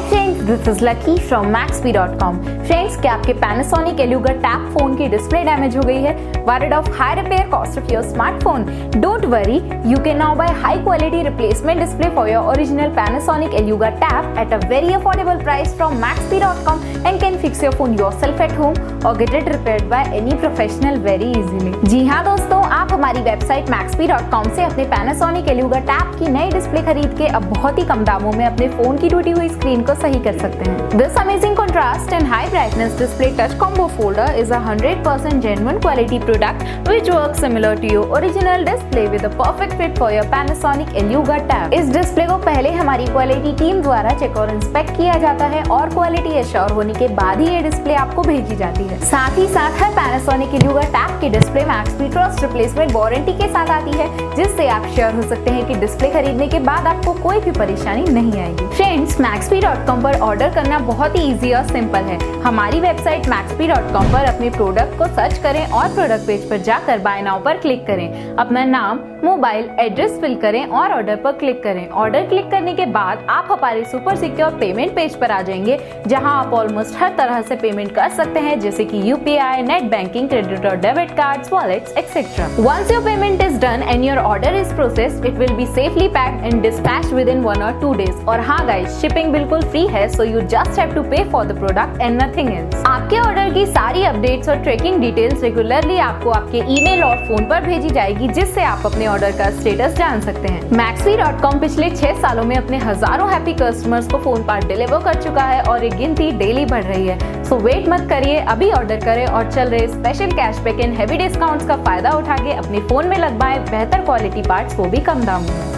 Friends, this is lucky from Maxbhi.com। Friends, क्या आपके Panasonic Eluga Tapp phone की display damage हो गई है? Worried of high repair cost of your smartphone? Don't worry, you can now buy high quality replacement display for your original Panasonic Eluga Tapp at a very affordable price from Maxbhi.com and can fix your phone yourself at home or get it repaired by any professional very easily। जी हाँ दोस्तों, आप हमारी website Maxbhi.com से अपने Panasonic Eluga Tapp की नई display खरीद के अब बहुत ही कम दामों में अपने फोन की टूटी हुई स्क्रीन को सही कर सकते हैं। This amazing contrast and high brightness display touch combo folder is a 100% genuine quality product which works similar to your original display with a perfect fit for your Panasonic Eluga Tapp। इस display को पहले हमारी quality team द्वारा check और inspect किया जाता है और क्वालिटी एश्योर होने के बाद ही ये डिस्प्ले आपको भेजी जाती है। साथ ही साथ हर Panasonic Eluga Tapp की display Maxbhi trust replacement warranty के साथ आती है, जिससे आप श्योर हो सकते हैं कि डिस्प्ले खरीदने के बाद आपको कोई भी परेशानी नहीं आएगी। फ्रेंड्स, Maxbhi.com पर ऑर्डर करना बहुत ही इजी और सिंपल है। हमारी वेबसाइट Maxbhi.com पर अपने प्रोडक्ट को सर्च करें और प्रोडक्ट पेज पर जाकर बाय नाउ पर क्लिक करें। अपना नाम, मोबाइल एड्रेस फिल करें और ऑर्डर पर क्लिक करें। ऑर्डर क्लिक करने के बाद आप हमारे सुपर सिक्योर पेमेंट पेज पर आ जाएंगे, जहां आप ऑलमोस्ट हर तरह से पेमेंट कर सकते हैं, जैसे कि यूपीआई, नेट बैंकिंग, क्रेडिट और debit cards, wallets etcetera. Once your payment is done and your order is processed, it will be safely packed and dispatched within 1 or 2 days। और हाँ गाइस, शिपिंग बिल्कुल free है, so you just have to pay for the product and nothing else। आपके order की सारी updates और tracking details regularly आपको आपके ईमेल और फोन पर भेजी जाएगी, जिससे आप अपने ऑर्डर का स्टेटस जान सकते हैं। Maxbhi.com पिछले 6 सालों में अपने हजारों हैप्पी कस्टमर्स को फोन पार्ट डिलीवर कर चुका है और ये गिनती डेली बढ़ रही है। सो वेट मत करिए, अभी ऑर्डर करें और चल रहे special cashback and heavy discounts का फायदा उठा के अपने फोन में लगवाएं बेहतर क्वालिटी पार्ट्स, वो भी कम दामों में।